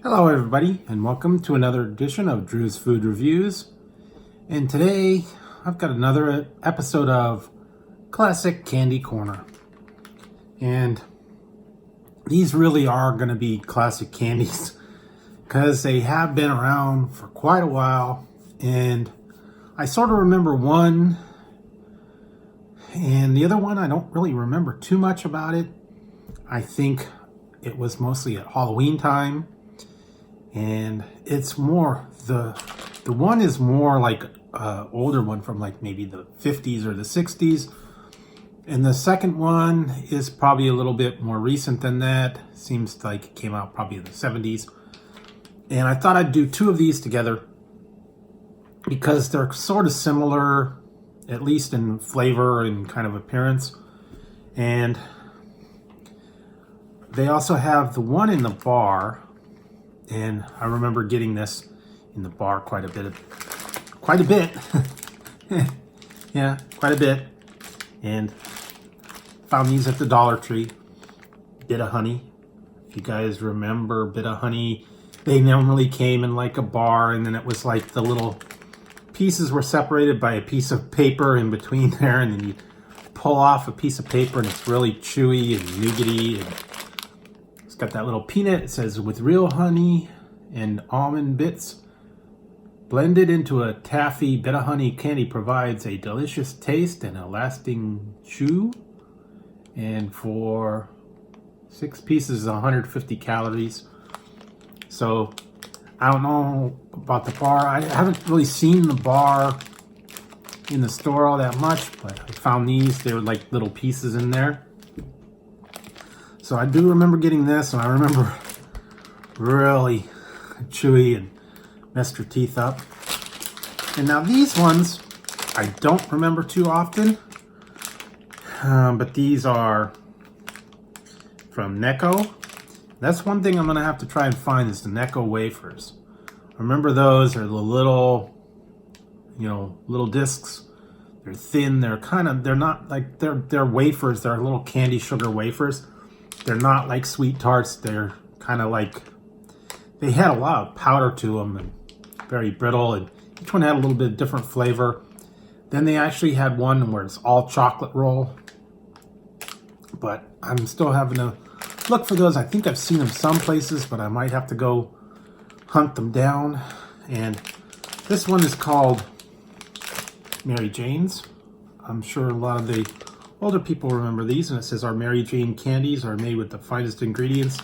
Hello everybody, and welcome to another edition of Drew's Food Reviews. And today I've got another episode of Classic Candy Corner. And these really are going to be classic candies because they have been around for quite a while. And I sort of remember one, and the other one I don't really remember too much about it. I think it was mostly at Halloween time. And it's more, the one is more like older one from like maybe the 50s or the 60s. And the second one is probably a little bit more recent than that. Seems like it came out probably in the 70s. And I thought I'd do two of these together because they're sort of similar, at least in flavor and kind of appearance. And they also have the one in the bar. And I remember getting this in the bar quite a bit. Yeah, quite a bit. And found these at the Dollar Tree. Bit of Honey. If you guys remember Bit of Honey, they normally came in like a bar, and then it was like the little pieces were separated by a piece of paper in between there, and then you pull off a piece of paper and it's really chewy and nougaty, and it's got that little peanut. It says, with real honey and almond bits blended into a taffy, Bit of Honey candy provides a delicious taste and a lasting chew. And for 6 pieces, 150 calories. So I don't know about the bar. I haven't really seen the bar in the store all that much, but I found these. They were like little pieces in there. So I do remember getting this, and I remember really chewy and messed your teeth up. And now these ones, I don't remember too often, but these are from Necco. That's one thing I'm gonna have to try and find is the Necco wafers. I remember those are the little, little discs. They're thin. They're not like they're wafers. They're little candy sugar wafers. They're not like sweet tarts. They're kind of like, they had a lot of powder to them and very brittle, and each one had a little bit of different flavor. Then they actually had one where it's all chocolate roll, but I'm still having to look for those. I think I've seen them some places, but I might have to go hunt them down. And this one is called Mary Jane's. I'm sure a lot of the older people remember these, and it says our Mary Jane candies are made with the finest ingredients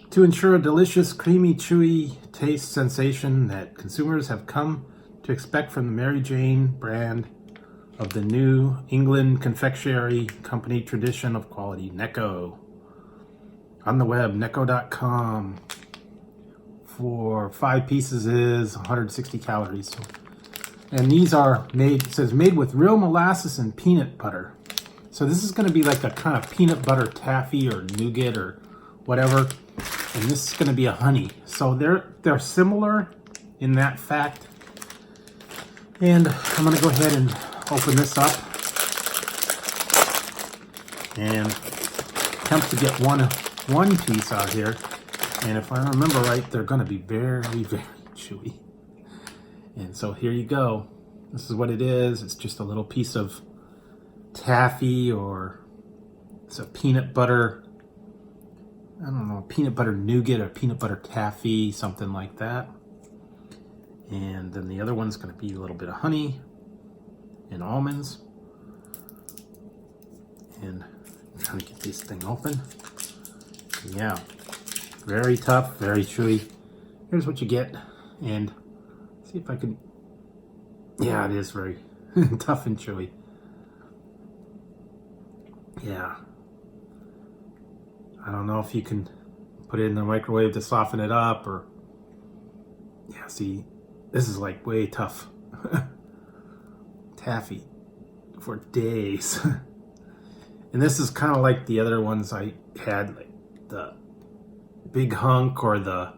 to ensure a delicious, creamy, chewy taste sensation that consumers have come to expect from the Mary Jane brand of the New England confectionery company tradition of quality, Necco. On the web, necco.com. For 5 pieces is 160 calories. And these are made, it says made with real molasses and peanut butter. So this is going to be like a kind of peanut butter taffy or nougat or whatever. And this is going to be a honey. So they're similar in that fact. And I'm going to go ahead and open this up and attempt to get one piece out here. And if I remember right, they're going to be very, very chewy. And so here you go. This is what it is. It's just a little piece of taffy, or it's a peanut butter, I don't know, peanut butter nougat or peanut butter taffy, something like that. And then the other one's going to be a little bit of honey and almonds. And I'm trying to get this thing open. Yeah, very tough, very chewy. Here's what you get. And see if I can, yeah, it is very tough and chewy. Yeah. I don't know if you can put it in the microwave to soften it up, or, yeah, see, this is like way tough. Taffy for days. And this is kind of like the other ones I had, like the Big Hunk or the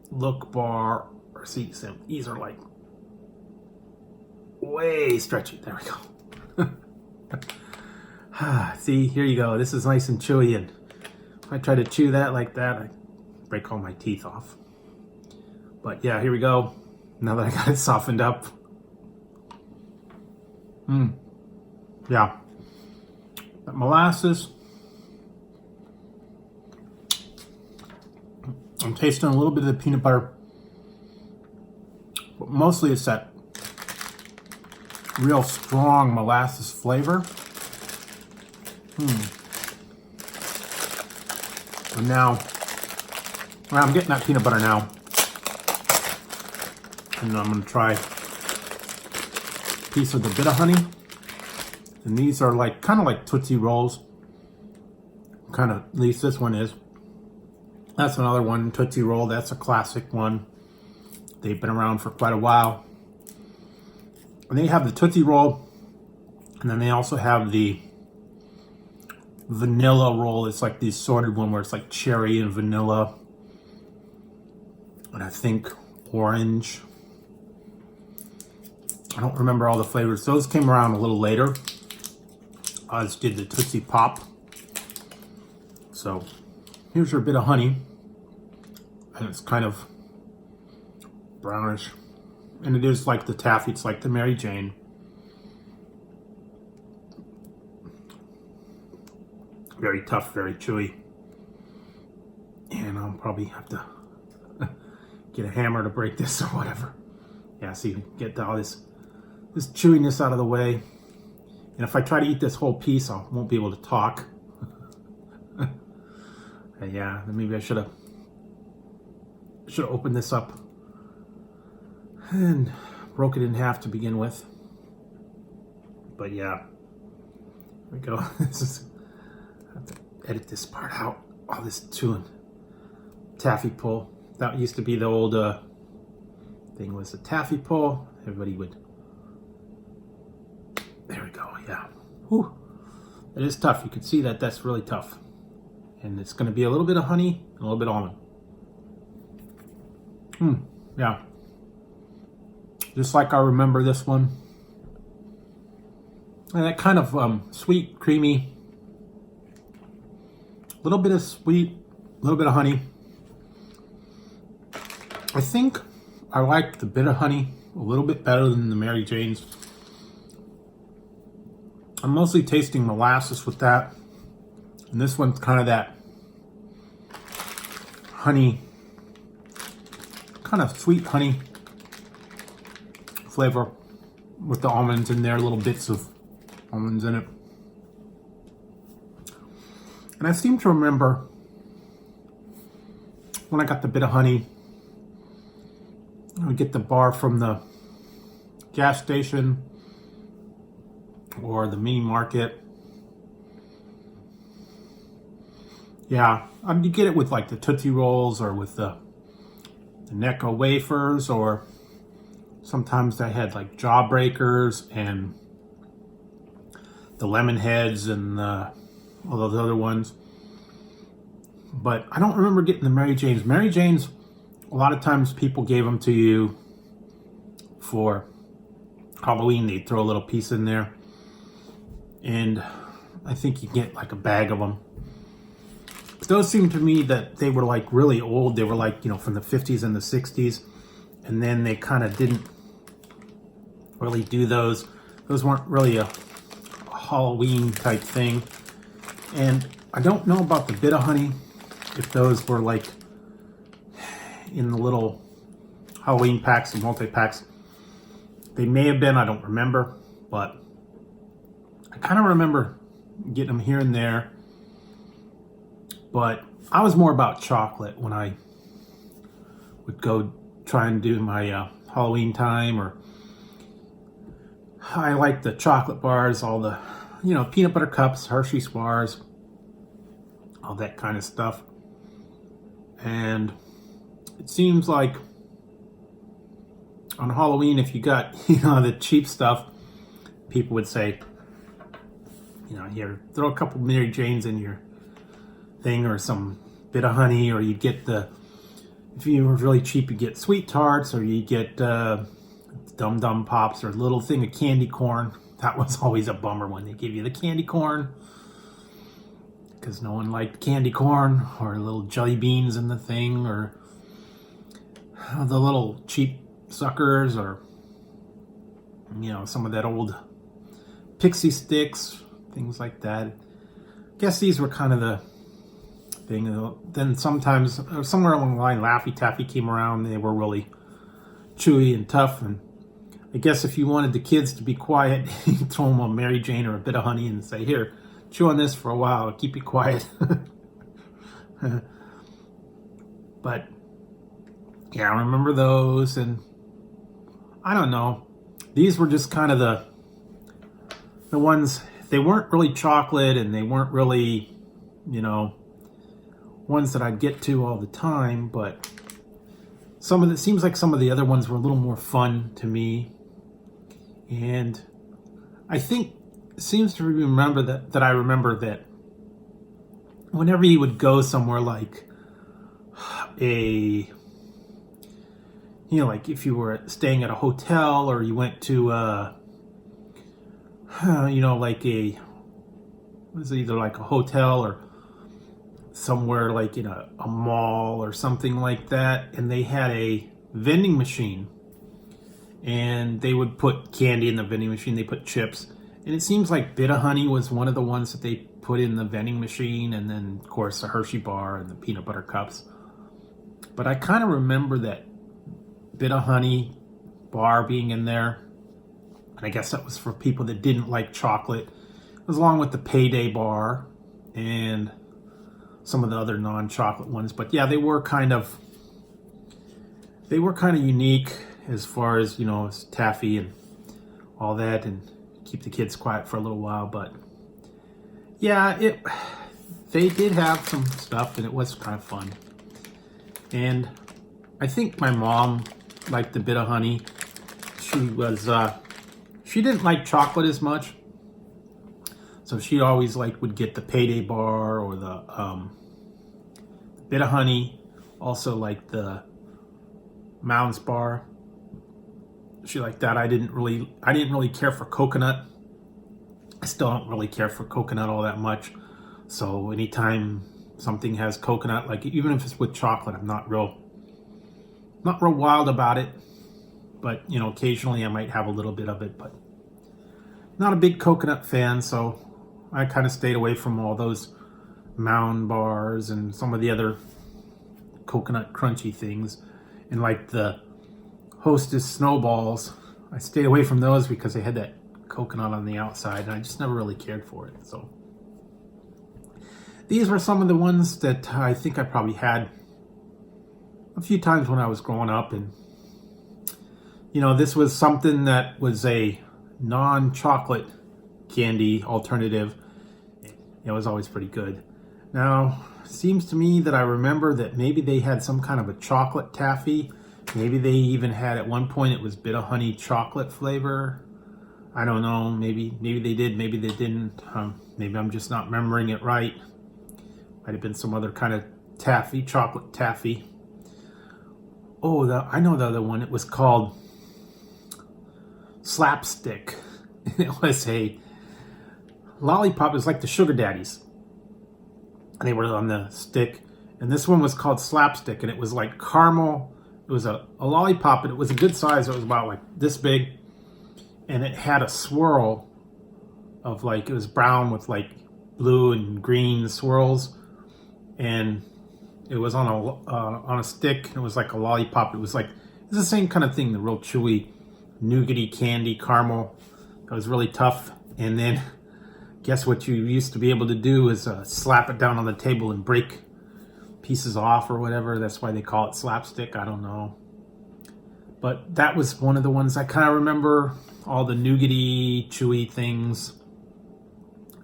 Look Bar, or see, these are like way stretchy. There we go. See, here you go. This is nice and chewy, and if I try to chew that like that, I break all my teeth off. But yeah, here we go. Now that I got it softened up. Yeah. That molasses. I'm tasting a little bit of the peanut butter. But mostly it's that real strong molasses flavor. And now, well, I'm getting that peanut butter now. And I'm going to try a piece of the bit of honey. And these are like kind of like Tootsie Rolls. Kind of, at least this one is. That's another one, Tootsie Roll. That's a classic one. They've been around for quite a while. And they have the Tootsie Roll. And then they also have the vanilla roll. It's like the assorted one where it's like cherry and vanilla. And I think orange. I don't remember all the flavors. Those came around a little later. As did the Tootsie Pop. So here's your bit of honey. And it's kind of brownish. And it is like the taffy. It's like the Mary Jane. Very tough, very chewy. And I'll probably have to get a hammer to break this or whatever. Yeah, so you get all this chewiness out of the way. And if I try to eat this whole piece, I won't be able to talk. Yeah, maybe I should have opened this up and broke it in half to begin with. But yeah, here we go. This is, I have to edit this part out. All this chewing. Taffy pull. That used to be the old thing, was the taffy pull. Everybody would. There we go. Yeah. Whew. It is tough. You can see that that's really tough. And it's going to be a little bit of honey and a little bit of almond. Yeah. Just like I remember this one. And that kind of sweet, creamy. A little bit of sweet, a little bit of honey. I think I like the bit of honey a little bit better than the Mary Jane's. I'm mostly tasting molasses with that. And this one's kind of that honey, kind of sweet honey flavor with the almonds in there, little bits of almonds in it. And I seem to remember when I got the bit of honey, I would get the bar from the gas station or the mini market. Yeah, you get it with like the Tootsie Rolls or with the Necco wafers, or sometimes I had like Jawbreakers and the Lemon Heads and all those other ones. But I don't remember getting the Mary Jane's. Mary Jane's, a lot of times people gave them to you for Halloween. They'd throw a little piece in there. And I think you get like a bag of them. Those seem to me that they were like really old. They were like, you know, from the 50s and the 60s. And then they kind of didn't really do those. Those weren't really a Halloween type thing. And I don't know about the bit of honey, if those were like in the little Halloween packs and multi-packs. They may have been, I don't remember. But I kind of remember getting them here and there. But I was more about chocolate when I would go try and do my Halloween time. Or I like the chocolate bars, all the, you know, peanut butter cups, Hershey's bars, all that kind of stuff. And it seems like on Halloween, if you got, you know, the cheap stuff, people would say, you know, here, throw a couple Mary Jane's in your thing, or some bit of honey, or you'd get the, if you were really cheap, you get sweet tarts, or you get Dum Dum Pops, or a little thing of candy corn. That was always a bummer when they give you the candy corn, because no one liked candy corn or little jelly beans in the thing, or the little cheap suckers, or some of that old pixie sticks, things like that. I guess these were kind of the thing. Then sometimes, somewhere along the line, Laffy Taffy came around. They were really chewy and tough, and I guess if you wanted the kids to be quiet, you throw them a Mary Jane or a bit of honey and say, here, chew on this for a while, keep you quiet. But yeah, I remember those, and I don't know. These were just kind of the ones. They weren't really chocolate, and they weren't really, ones that I'd get to all the time. But it seems like some of the other ones were a little more fun to me, and I think it seems to remember that I remember that whenever you would go somewhere like like if you were staying at a hotel, or you went to like it was either like a hotel or somewhere like in a mall or something like that, and they had a vending machine, and they would put candy in the vending machine, they put chips, and it seems like Bit of Honey was one of the ones that they put in the vending machine, and then of course the Hershey bar and the peanut butter cups. But I kind of remember that Bit of Honey bar being in there, and I guess that was for people that didn't like chocolate. It was along with the Payday bar and some of the other non-chocolate ones. But yeah, they were kind of unique as far as, as taffy and all that, and keep the kids quiet for a little while. But yeah, they did have some stuff, and it was kind of fun. And I think my mom liked the Bit of Honey. She didn't like chocolate as much, so she always would get the Payday bar or the Bit of Honey. Also like the Mounds bar. She liked that. I didn't really care for coconut. I still don't really care for coconut all that much. So anytime something has coconut, like even if it's with chocolate, I'm not real wild about it. But occasionally I might have a little bit of it, but not a big coconut fan. So I kind of stayed away from all those Mound bars and some of the other coconut crunchy things, and like the Hostess snowballs. I stayed away from those because they had that coconut on the outside, and I just never really cared for it. So these were some of the ones that I think I probably had a few times when I was growing up. And this was something that was a non-chocolate candy alternative. It was always pretty good. Now, it seems to me that I remember that maybe they had some kind of a chocolate taffy. Maybe they even had, at one point, it was Bit of Honey chocolate flavor. I don't know. Maybe they did. Maybe they didn't. Maybe I'm just not remembering it right. Might have been some other kind of taffy, chocolate taffy. Oh, I know the other one. It was called Slapstick. It was a lollipop. It was like the Sugar Daddies. And they were on the stick. And this one was called Slapstick, and it was like caramel. It was a lollipop, and it was a good size. It was about like this big. And it had a swirl of it was brown with blue and green swirls. And it was on a stick. It was like a lollipop. It was the same kind of thing, the real chewy, nougaty candy caramel. It was really tough. And then guess what you used to be able to do is slap it down on the table and break pieces off or whatever. That's why they call it slapstick. I don't know. But that was one of the ones I kind of remember, all the nougaty, chewy things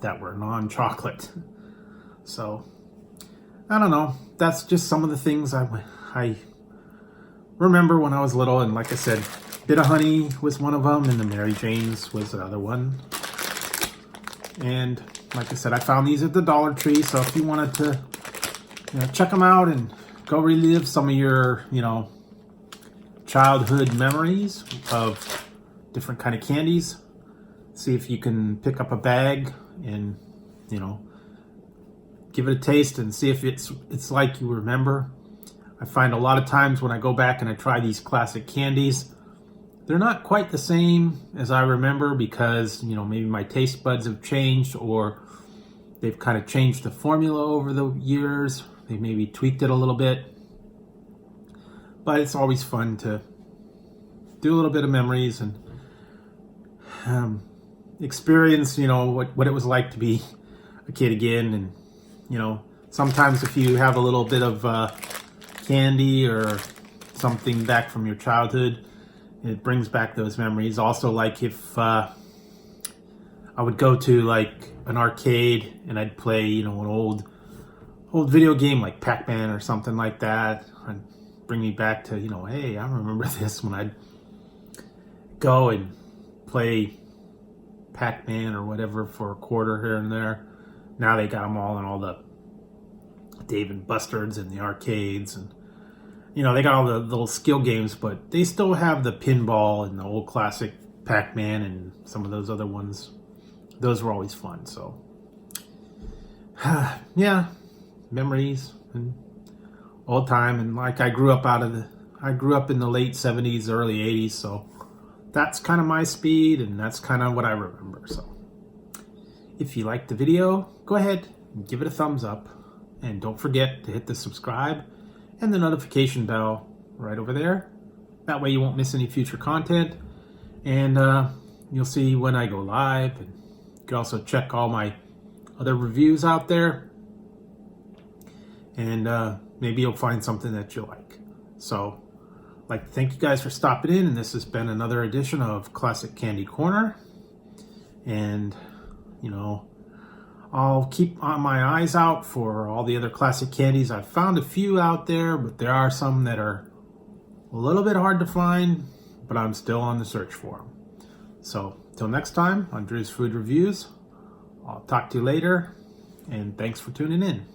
that were non-chocolate. So, I don't know. That's just some of the things I remember when I was little. And like I said, Bit of Honey was one of them, and the Mary Janes was another one. And like I said, I found these at the Dollar Tree. So if you wanted to check them out and go relive some of your, childhood memories of different kind of candies, see if you can pick up a bag and, give it a taste and see if it's like you remember. I find a lot of times when I go back and I try these classic candies, they're not quite the same as I remember because, you know, maybe my taste buds have changed, or they've kind of changed the formula over the years. They maybe tweaked it a little bit. But it's always fun to do a little bit of memories and experience, you know, what it was like to be a kid again. And, you know, sometimes if you have a little bit of candy or something back from your childhood, it brings back those memories. Also, like if I would go to like an arcade and I'd play, you know, an old video game like Pac-Man or something like that, I'd bring me back to, you know, hey, I remember this when I'd go and play Pac-Man or whatever for a quarter here and there. Now they got them all in all the Dave and Buster's and the arcades, and you know, they got all the little skill games, but they still have the pinball and the old classic Pac-Man and some of those other ones. Those were always fun. So yeah, memories and old time. And like I grew up in the late 70s, early 80s, so that's kind of my speed and that's kind of what I remember. So if you liked the video, go ahead and give it a thumbs up, and don't forget to hit the subscribe and the notification bell right over there. That way you won't miss any future content, and you'll see when I go live. And you can also check all my other reviews out there, and maybe you'll find something that you like. So I'd like to thank you guys for stopping in, and this has been another edition of Classic Candy Corner. And you know, I'll keep on my eyes out for all the other classic candies. I've found a few out there, but there are some that are a little bit hard to find, but I'm still on the search for them. So till next time on Drew's Food Reviews, I'll talk to you later, and thanks for tuning in.